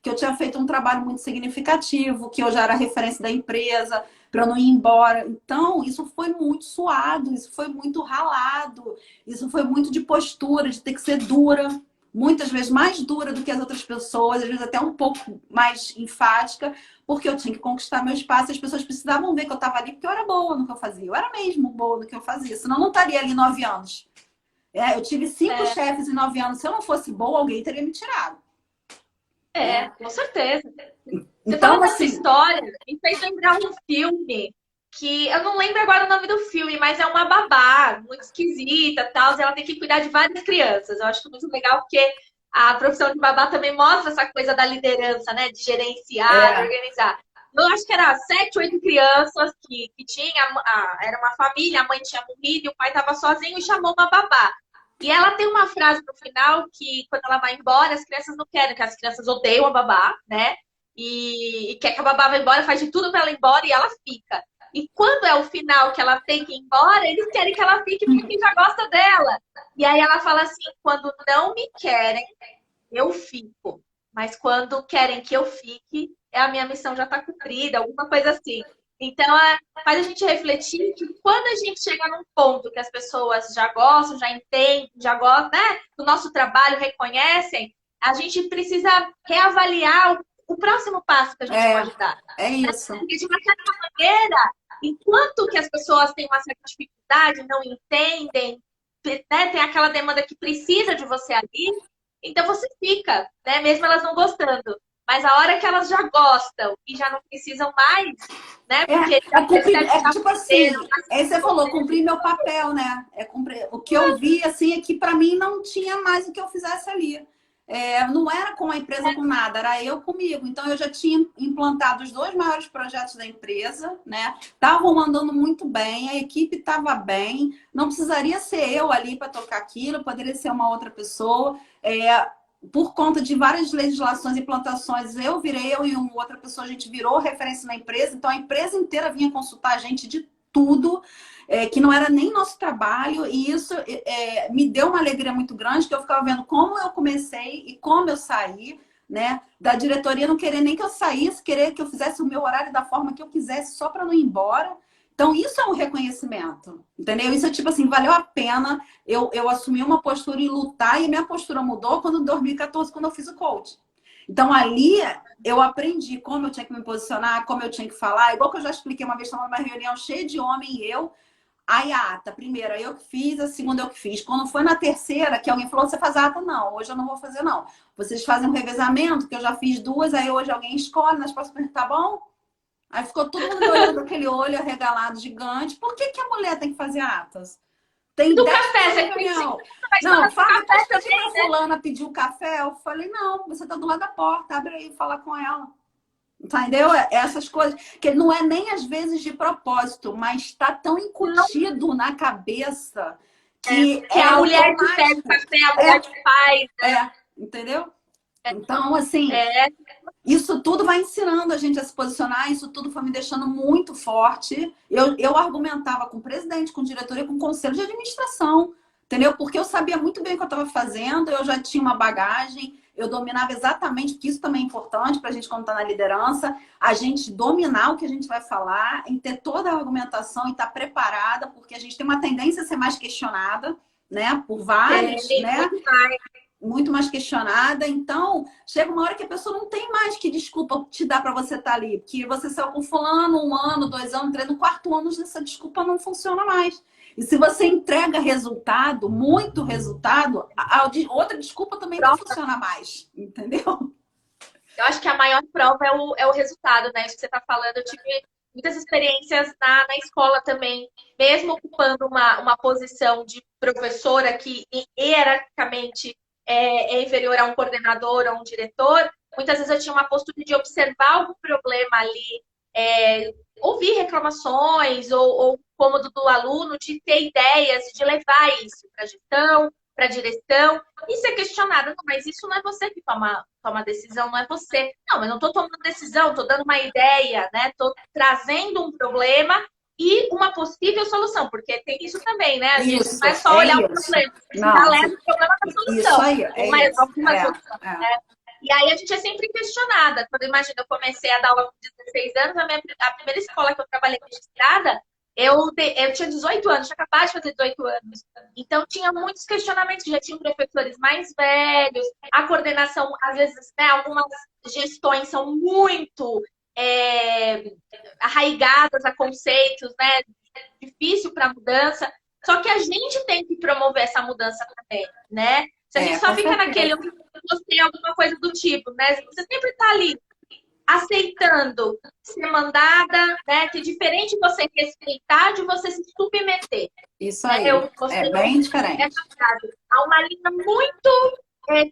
Que eu tinha feito um trabalho muito significativo, que eu já era referência da empresa, para eu não ir embora. Então, isso foi muito suado, isso foi muito ralado, isso foi muito de postura, de ter que ser dura, muitas vezes mais dura do que as outras pessoas, às vezes até um pouco mais enfática, porque eu tinha que conquistar meu espaço e as pessoas precisavam ver que eu estava ali porque eu era boa no que eu fazia. Eu era mesmo boa no que eu fazia, senão eu não estaria ali 9 anos. Eu tive 5 chefes em 9 anos. Se eu não fosse boa, alguém teria me tirado. Com certeza. Você Então, falou dessa assim, história, me fez lembrar um filme que eu não lembro agora o nome do filme, mas é uma babá muito esquisita, tal, e ela tem que cuidar de várias crianças. Eu acho muito legal porque a profissão de babá também mostra essa coisa da liderança, né, de gerenciar, de organizar. Eu acho que era 7, 8 crianças que tinha, era uma família, a mãe tinha morrido e o pai estava sozinho e chamou uma babá. E ela tem uma frase no final que, quando ela vai embora, as crianças não querem, que as crianças odeiam a babá, né? E quer que a babá vá embora, faz de tudo para ela ir embora e ela fica. E quando é o final que ela tem que ir embora, eles querem que ela fique porque já gosta dela. E aí ela fala assim, quando não me querem, eu fico. Mas quando querem que eu fique, a minha missão já está cumprida, alguma coisa assim. Então, faz a gente refletir que quando a gente chega num ponto que as pessoas já gostam, já entendem, já gostam, né, do nosso trabalho, reconhecem, a gente precisa reavaliar o próximo passo que a gente pode dar. É isso. Porque, de uma certa maneira, enquanto que as pessoas têm uma certa dificuldade, não entendem, né, tem aquela demanda que precisa de você ali, então você fica, né, mesmo elas não gostando. Mas a hora que elas já gostam e já não precisam mais, né? Porque tipo assim, aí você falou, cumprir meu papel, né? O que eu vi, assim, é que pra mim não tinha mais o que eu fizesse ali. Não era com a empresa, com nada, era eu comigo. Então eu já tinha implantado os 2 maiores projetos da empresa, né? Estavam andando muito bem, a equipe estava bem, não precisaria ser eu ali para tocar aquilo, poderia ser uma outra pessoa. Por conta de várias legislações e implantações, eu e uma outra pessoa, a gente virou referência na empresa, então a empresa inteira vinha consultar a gente de tudo, que não era nem nosso trabalho, e isso me deu uma alegria muito grande, que eu ficava vendo como eu comecei e como eu saí, né? Da diretoria não querer nem que eu saísse, querer que eu fizesse o meu horário da forma que eu quisesse, só para não ir embora. Então, isso é um reconhecimento, entendeu? Isso é tipo assim, valeu a pena eu assumir uma postura e lutar, e minha postura mudou quando em 2014, quando eu fiz o coach. Então, ali eu aprendi como eu tinha que me posicionar, como eu tinha que falar, igual que eu já expliquei uma vez, estava numa reunião cheia de homem e eu. Aí a ata, primeira eu que fiz, a segunda eu que fiz. Quando foi na terceira, que alguém falou, você faz a ata? Não, hoje eu não vou fazer não. Vocês fazem um revezamento, que eu já fiz 2, aí hoje alguém escolhe, nas próximas, tá bom? Aí ficou todo mundo me olhando com aquele olho arregalado gigante. Por que que a mulher tem que fazer atas? Tem Do 10 café, pessoas você na reunião. mas Não, fala do Fábio, café pode pedir também, pra né? fulana pedir o café? Eu falei, não, você tá do lado da porta, abre aí e fala com ela. Entendeu? Essas coisas, que não é nem às vezes de propósito, mas está tão Não, incutido na cabeça que que é é a mulher que pega o automático. café, a mulher que faz. Entendeu? Então, assim, É, isso tudo vai ensinando a gente a se posicionar, isso tudo foi me deixando muito forte. Eu argumentava com o presidente, com diretoria, com o conselho de administração, entendeu? Porque eu sabia muito bem o que eu estava fazendo, eu já tinha uma bagagem, eu dominava exatamente, porque isso também é importante para a gente, quando está na liderança, a gente dominar o que a gente vai falar, em ter toda a argumentação e estar preparada, porque a gente tem uma tendência a ser mais questionada, né? Por vários, né? muito mais. Muito mais questionada. Então, chega uma hora que a pessoa não tem mais que desculpa te dar para você estar ali. Porque você saiu com fulano 1 ano, 2 anos, 3, no quarto ano, essa desculpa não funciona mais. E se você entrega resultado, muito resultado, outra desculpa também não funciona mais. Entendeu? Eu acho que a maior prova é o resultado, né? Isso que você está falando. Eu tive muitas experiências na escola também, mesmo ocupando uma posição de professora que hierarquicamente é inferior a um coordenador ou um diretor. Muitas vezes eu tinha uma postura de observar algum problema ali, ouvir reclamações ou cômodo do aluno, de ter ideias, de levar isso para a gestão, para a direção, e ser questionada. Não, mas isso não é você que toma a decisão, não é você. Não, mas não estou tomando decisão, estou dando uma ideia, né? Estou trazendo um problema e uma possível solução, porque tem isso também, né? A gente não é só olhar o problema, a gente já leva o problema para a Isso solução. aí, Alguma solução, né? E aí a gente é sempre questionada. Quando imagina, eu comecei a dar aula com 16 anos, a primeira escola que eu trabalhei registrada, eu tinha 18 anos, tinha acabado de fazer 18 anos. Então, tinha muitos questionamentos, já tinham professores mais velhos, a coordenação, às vezes, né, algumas gestões são muito arraigadas a conceitos, né, difícil para mudança. Só que a gente tem que promover essa mudança também, né? Se a gente só fica naquele, eu gostei alguma coisa do tipo, né? Você sempre está ali aceitando ser mandada, né? Que é diferente você respeitar de você se submeter. Isso aí. É bem diferente. Há uma linha muito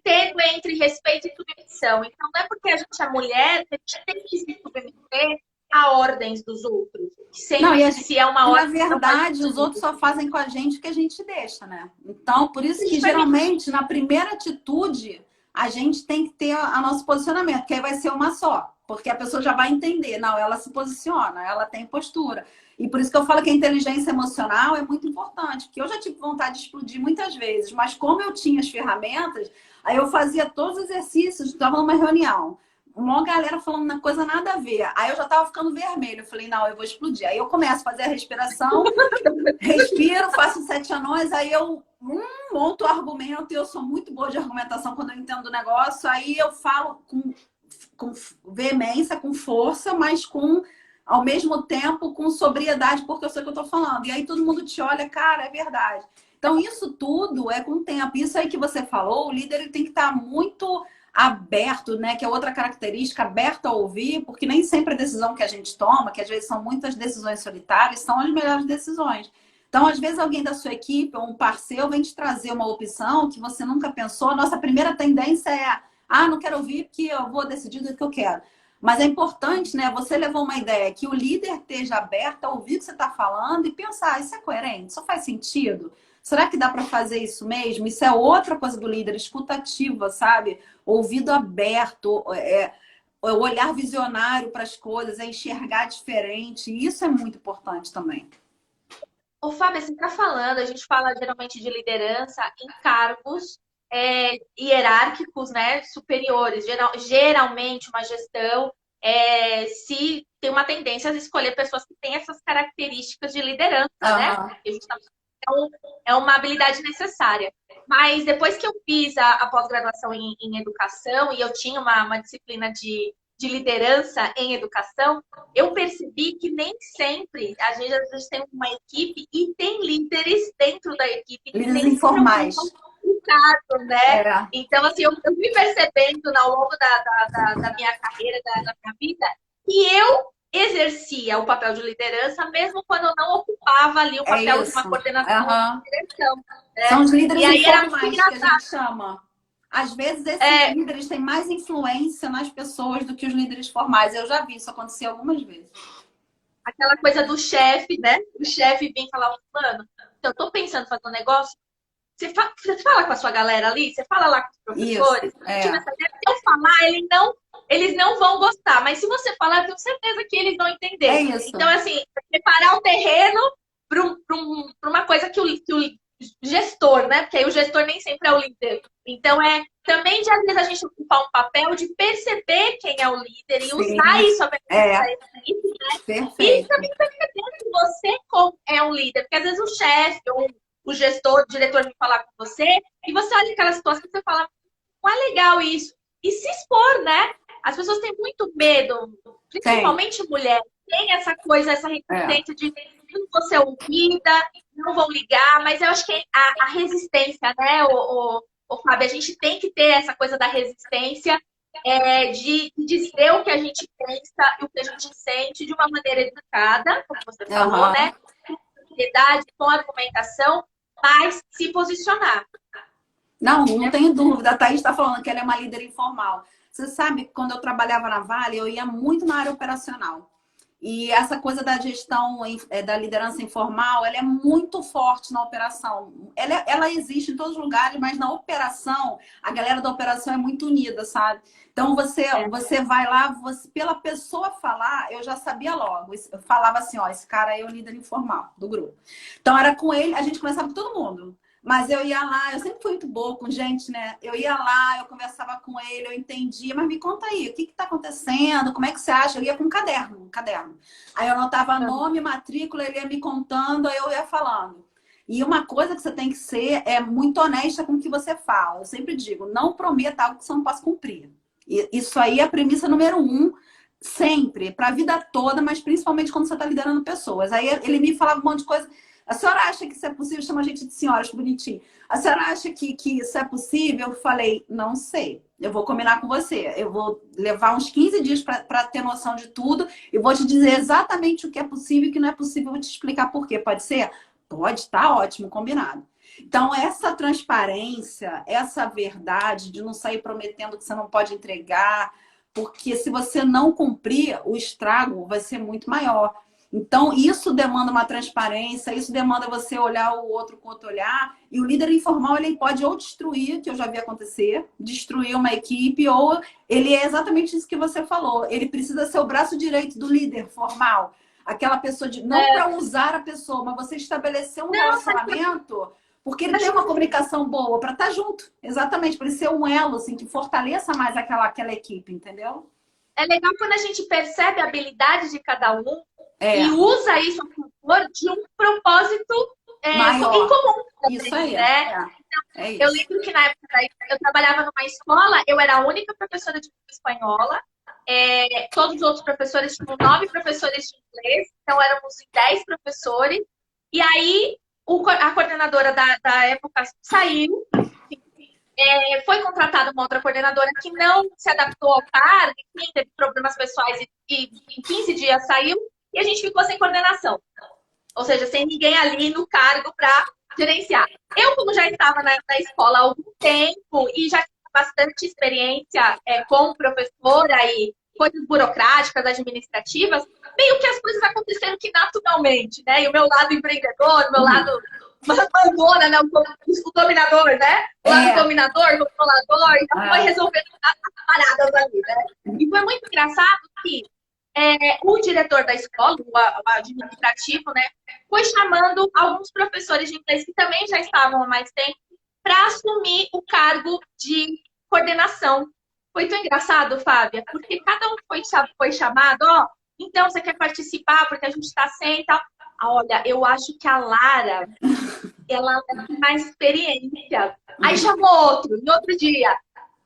tênue entre respeito e submissão. Então, não é porque a gente é mulher que a gente tem que se submeter a ordens dos outros. Se é uma ordem, na verdade, os outros só fazem com a gente o que a gente deixa, né? Então, por isso que geralmente, na primeira atitude, a gente tem que ter o nosso posicionamento, que aí vai ser uma só. Porque a pessoa já vai entender. Não, ela se posiciona, ela tem postura. E por isso que eu falo que a inteligência emocional é muito importante. Porque eu já tive vontade de explodir muitas vezes. Mas como eu tinha as ferramentas, aí eu fazia todos os exercícios, estava numa reunião. Uma galera falando uma coisa nada a ver. Aí eu já tava ficando vermelho. Eu falei, não, eu vou explodir. Aí eu começo a fazer a respiração, respiro, faço 7 anões, aí eu monto o argumento, e eu sou muito boa de argumentação quando eu entendo o negócio. Aí eu falo com veemência, com força, mas ao mesmo tempo com sobriedade, porque eu sei o que eu tô falando. E aí todo mundo te olha, cara, é verdade. Então isso tudo é com o tempo. Isso aí que você falou, o líder ele tem que estar muito aberto, né? Que é outra característica, aberto a ouvir, porque nem sempre a decisão que a gente toma, que às vezes são muitas decisões solitárias, são as melhores decisões. Então, às vezes, alguém da sua equipe ou um parceiro vem te trazer uma opção que você nunca pensou. A nossa primeira tendência é, não quero ouvir porque eu vou decidir do que eu quero. Mas é importante, né? Você levou uma ideia que o líder esteja aberto a ouvir o que você está falando e pensar, isso é coerente? Isso faz sentido? Será que dá para fazer isso mesmo? Isso é outra coisa do líder, escutativa, sabe? Ouvido aberto, o olhar visionário para as coisas, é enxergar diferente. Isso é muito importante também. Ô, Fábio, você está falando, a gente fala geralmente de liderança em cargos hierárquicos, né, superiores. Geralmente, uma gestão se tem uma tendência a escolher pessoas que têm essas características de liderança, né? Então, é uma habilidade necessária. Mas depois que eu fiz a pós-graduação em educação e eu tinha uma disciplina de liderança em educação, eu percebi que nem sempre a gente tem uma equipe e tem líderes dentro da equipe. Líderes informais. Né? Então, assim, eu fui percebendo ao longo da minha carreira, da minha vida, que eu exercia o papel de liderança, mesmo quando eu não ocupava ali o É papel de isso. uma coordenação Aham. de direção, né? São os líderes E aí era muito informais que a engraçado. gente chama. Às vezes, esses É, líderes têm mais influência nas pessoas do que os líderes formais. Eu já vi isso acontecer algumas vezes. aquela coisa do chefe, né? O chefe vem falar, mano, eu tô pensando em fazer um negócio. Você fala com a sua galera ali, você fala lá com os Isso, professores. é. Se eu falar, eles não vão gostar. Mas se você falar, eu tenho certeza que eles vão entender. É isso. Então, assim, preparar o terreno para uma coisa que o gestor, né? Porque aí o gestor nem sempre é o líder. Então, também de às vezes a gente ocupar um papel de perceber quem é o líder e Sim. usar isso a É. e Perfeito. também perceber que você é um líder. Porque às vezes o chefe ou o gestor, o diretor vem falar com você e você olha aquela situação e você fala, não é legal isso. E se expor, né? As pessoas têm muito medo, principalmente mulher, tem essa coisa, essa resistência de não vou ser ouvida, não vão ligar, mas eu acho que a resistência, né, o Fábio, a gente tem que ter essa coisa da resistência, de dizer o que a gente pensa e o que a gente sente de uma maneira educada, como você falou, né? Com seriedade, com argumentação, mas se posicionar. Não tenho dúvida. A Thaís está falando que ela é uma líder informal. Você sabe que quando eu trabalhava na Vale, eu ia muito na área operacional. E essa coisa da gestão, da liderança informal, ela é muito forte na operação. Ela existe em todos os lugares, mas na operação, a galera da operação é muito unida, sabe? Então, você vai lá, pela pessoa falar, eu já sabia logo. Eu falava assim, ó, esse cara aí é o líder informal do grupo. Então, era com ele, a gente conversava com todo mundo. Mas eu ia lá, eu sempre fui muito boa com gente, né? Eu ia lá, eu conversava com ele, eu entendia, mas me conta aí, o que está acontecendo? Como é que você acha? Eu ia com um caderno. Aí eu anotava nome, matrícula, ele ia me contando, aí eu ia falando. E uma coisa que você tem que ser é muito honesta com o que você fala. Eu sempre digo, não prometa algo que você não possa cumprir. E isso aí é a premissa número 1, sempre, para a vida toda, mas principalmente quando você está liderando pessoas. Aí ele me falava um monte de coisa. A senhora acha que isso é possível? Chama a gente de senhora, acho bonitinho. A senhora acha que isso é possível? Eu falei, não sei. Eu vou combinar com você. Eu vou levar uns 15 dias para ter noção de tudo. E vou te dizer exatamente o que é possível e o que não é possível. Eu vou te explicar por quê. Pode ser? Pode, tá ótimo, combinado. Então, essa transparência, essa verdade de não sair prometendo que você não pode entregar, porque se você não cumprir, o estrago vai ser muito maior. Então, isso demanda uma transparência, isso demanda você olhar o outro com outro olhar. E o líder informal, ele pode ou destruir, que eu já vi acontecer, destruir uma equipe, ou ele é exatamente isso que você falou. Ele precisa ser o braço direito do líder formal. Aquela pessoa de... Não para usar a pessoa, mas você estabelecer um relacionamento, porque ele tem uma comunicação boa, para estar junto. Exatamente, para ele ser um elo, assim, que fortaleça mais aquela equipe, entendeu? É legal quando a gente percebe a habilidade de cada um e usa isso a favor de um propósito em comum. Também, isso aí, né? isso. Eu lembro que na época eu trabalhava numa escola, eu era a única professora de língua espanhola, todos os outros professores tinham 9 professores de inglês, então éramos 10 professores, e aí a coordenadora da época saiu, foi contratada uma outra coordenadora que não se adaptou ao cargo, enfim, teve problemas pessoais e em 15 dias saiu, e a gente ficou sem coordenação. Ou seja, sem ninguém ali no cargo para gerenciar. Eu, como já estava na escola há algum tempo e já tinha bastante experiência como professora e coisas burocráticas, administrativas, meio que as coisas aconteceram que naturalmente, né? E o meu lado empreendedor, o meu lado mandona, né? O dominador, né? O lado dominador, o controlador, então foi resolvendo as paradas ali, né? E foi muito engraçado que o diretor da escola, o administrativo, né, foi chamando alguns professores de inglês que também já estavam há mais tempo para assumir o cargo de coordenação. Foi tão engraçado, Fábia, porque cada um foi chamado, então você quer participar porque a gente está sem e tal. Olha, eu acho que a Lara, ela tem mais experiência. Aí chamou outro, no outro dia.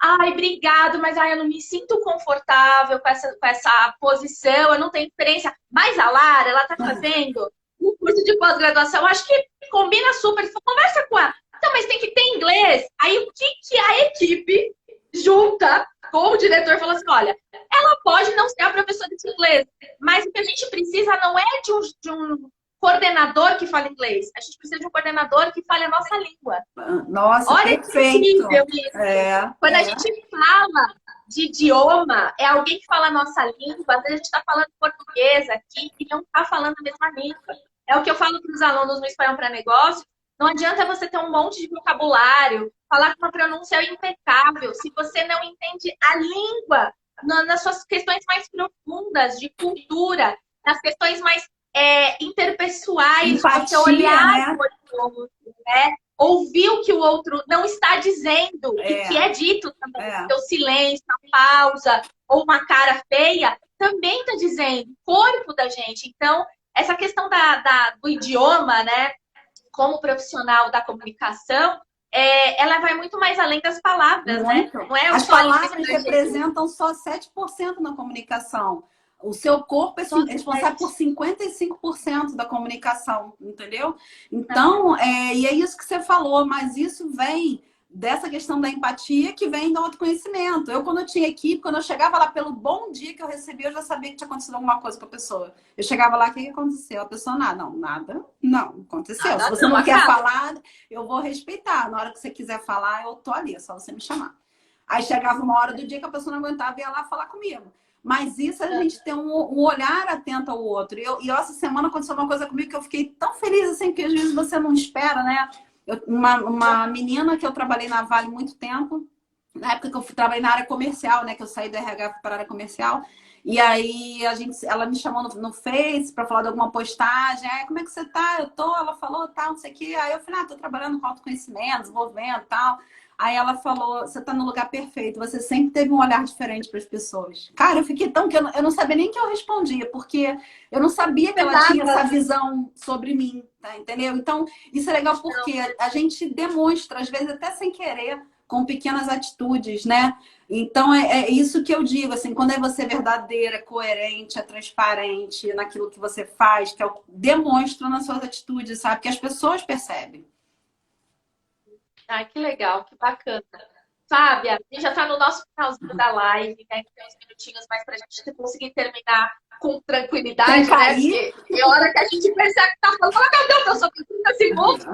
Ai, obrigado, mas eu não me sinto confortável com essa posição, eu não tenho experiência. Mas a Lara, ela tá fazendo um curso de pós-graduação, acho que combina super. Você conversa com ela. Então, mas tem que ter inglês. Aí o que a equipe junta com o diretor falou assim, olha, ela ela pode não ser a professora de inglês, mas o que a gente precisa não é de um coordenador que fala inglês. A gente precisa de um coordenador que fale a nossa língua. Nossa, Olha que perfeito. incrível isso. Quando a gente fala de idioma, é alguém que fala a nossa língua. Às vezes a gente está falando português aqui e não está falando a mesma língua. É o que eu falo para os alunos no Espanhol para Negócios. Não adianta você ter um monte de vocabulário, falar com uma pronúncia impecável, se você não entende a língua nas suas questões mais profundas de cultura, nas questões mais interpessoais, Empatia, você olhar né? para o outro, né? Ouvir o que o outro não está dizendo e que é dito também. O silêncio, a pausa ou uma cara feia também está dizendo o corpo da gente. Então, essa questão do idioma, né? Como profissional da comunicação, ela vai muito mais além das palavras, Muito. né? Não é As só palavras representam só 7% na comunicação. O seu corpo é responsável por 55% da comunicação, entendeu? Então, e é isso que você falou, mas isso vem dessa questão da empatia que vem do autoconhecimento. Eu, quando eu tinha equipe, quando eu chegava lá pelo bom dia que eu recebi, eu já sabia que tinha acontecido alguma coisa com a pessoa. Eu chegava lá, o que aconteceu? A pessoa, nada. Não aconteceu. Nada, se você não quer falar, eu vou respeitar. Na hora que você quiser falar, eu tô ali, é só você me chamar. Aí chegava uma hora do dia que a pessoa não aguentava e ia lá falar comigo. Mas isso a gente tem um olhar atento ao outro. E essa semana aconteceu uma coisa comigo que eu fiquei tão feliz, assim, que às vezes você não espera, né? Uma menina que eu trabalhei na Vale muito tempo, na época que eu trabalhei na área comercial, né? Que eu saí do RH para a área comercial. E aí ela me chamou no Face para falar de alguma postagem. Aí, como é que você tá? Eu tô, ela falou, tal, não sei o quê. Aí eu falei, tô trabalhando com autoconhecimento, desenvolvimento, tal. Aí ela falou, você tá no lugar perfeito, você sempre teve um olhar diferente para as pessoas. Cara, eu fiquei tão que eu não sabia nem que eu respondia, porque eu não sabia que ela tinha essa visão sobre mim, tá? Entendeu? Então, isso é legal porque a gente demonstra, às vezes até sem querer, com pequenas atitudes, né? Então, é isso que eu digo, assim, quando é você verdadeira, coerente, é transparente naquilo que você faz, que demonstra nas suas atitudes, sabe? Que as pessoas percebem. Ah, que legal, que bacana. Fábia, a gente já está no nosso finalzinho da live, né? Tem uns minutinhos mais para a gente conseguir terminar com tranquilidade, né? Porque é hora que a gente percebe que tá falando, meu Deus, eu só tenho 30 segundos.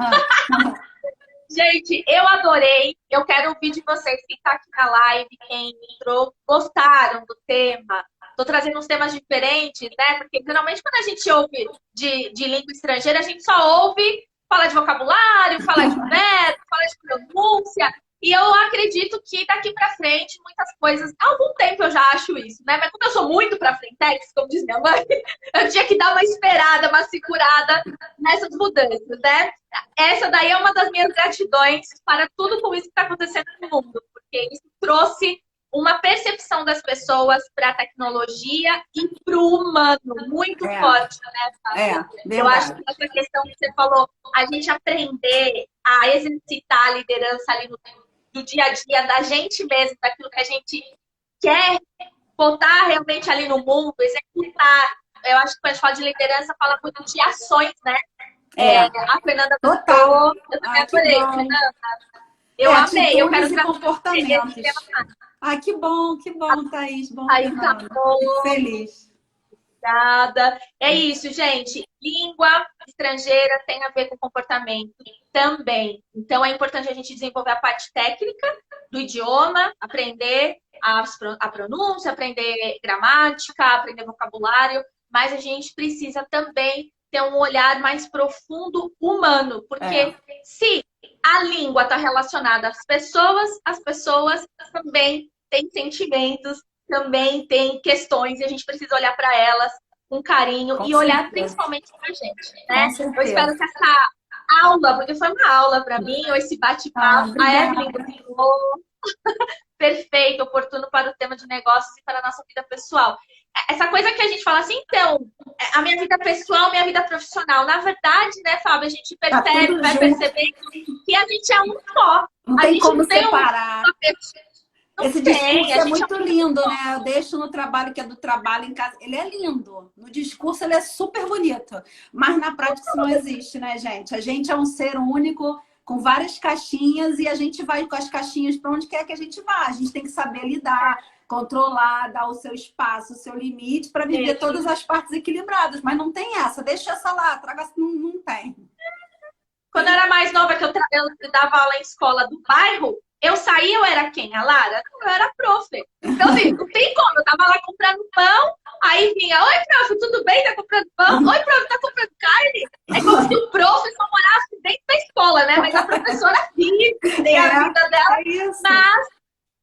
Gente, eu adorei. Eu quero ouvir de vocês quem está aqui na live, quem entrou, gostaram do tema. Estou trazendo uns temas diferentes, né? Porque geralmente quando a gente ouve de língua estrangeira, a gente só ouve falar de vocabulário, falar de verbo, falar de pronúncia. E eu acredito que daqui para frente, muitas coisas... Há algum tempo eu já acho isso, né? Mas como eu sou muito para frente, como diz minha mãe, eu tinha que dar uma esperada, uma segurada nessas mudanças, né? Essa daí é uma das minhas gratidões para tudo com isso que está acontecendo no mundo. Porque isso trouxe uma percepção das pessoas para a tecnologia e para o humano muito forte, né? Eu acho que essa questão que você falou, a gente aprender a exercitar a liderança ali do dia a dia, da gente mesmo, daquilo que a gente quer botar realmente ali no mundo, executar. Eu acho que quando a gente fala de liderança, fala muito de ações, né? A Fernanda total. Eu também adorei, Fernanda. Eu amei, eu quero trazer comportamentos. Que bom, Thaís. Bom, tá bom. Fico feliz. Obrigada. É isso, gente. Língua estrangeira tem a ver com comportamento também. Então, é importante a gente desenvolver a parte técnica do idioma, aprender a pronúncia, aprender gramática, aprender vocabulário, mas a gente precisa também ter um olhar mais profundo humano, porque se a língua está relacionada às as pessoas também têm sentimentos, também têm questões, e a gente precisa olhar para elas com carinho e olhar principalmente para a gente, né? Eu espero que essa aula, porque foi uma aula para mim, ou esse bate-papo, a Evelyn perfeito, oportuno para o tema de negócios e para a nossa vida pessoal. Essa coisa que a gente fala assim, então, a minha vida pessoal, minha vida profissional. Na verdade, né, Fábio, a gente percebe, vai perceber que a gente é um só. Não tem como separar. Esse discurso é muito lindo, né? Eu deixo no trabalho, que é do trabalho, em casa. Ele é lindo. No discurso, ele é super bonito. Mas na prática, isso não existe, né, gente? A gente é um ser único, com várias caixinhas e a gente vai com as caixinhas para onde quer que a gente vá. A gente tem que saber lidar, controlar, dar o seu espaço, o seu limite para viver todas as partes equilibradas. Mas não tem essa, deixa essa lá, traga, não tem. Quando eu era mais nova, que eu dava aula em escola do bairro, eu saía, eu era quem? A Lara? Eu era prof. Então, assim, não tem como. Eu tava lá comprando pão, aí vinha, oi, prof, tudo bem? Tá comprando pão? Oi, prof, tá comprando carne? É como se o prof só morasse dentro da escola, né? Mas a professora vive, tem a vida dela. Mas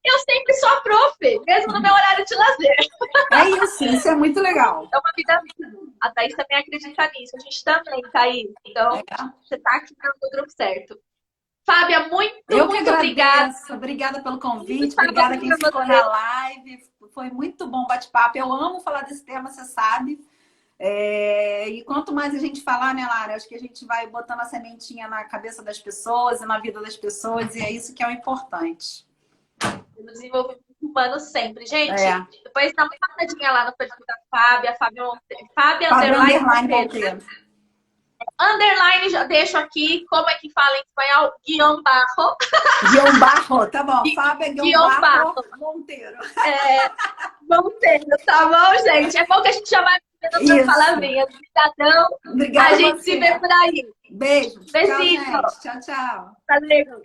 eu sempre sou a prof, mesmo no meu horário de lazer. É isso é muito legal. É uma vida. A Thaís também acredita nisso. A gente também, Thaís. Então, você tá aqui no grupo certo. Fábia, muito obrigada. Obrigada pelo convite, obrigada a quem ficou na live. Foi muito bom bate-papo. Eu amo falar desse tema, você sabe. E quanto mais a gente falar, né, Lara? Acho que a gente vai botando a sementinha na cabeça das pessoas e na vida das pessoas, e é isso que é o importante. No desenvolvimento humano sempre. Gente, depois dá uma passadinha lá no perfil da Fábia. Fábia Underline Monteiro. Underline, já deixo aqui. Como é que fala em espanhol? Guion Barro. Guion Barro, tá bom. Fábia Guion Barro Monteiro. Monteiro, tá bom, gente? É bom que a gente já vai vendo outras palavrinhas. Obrigadão. Obrigada. A gente se vê por aí. Beijo. Beijinho. Tchau, tchau. Valeu.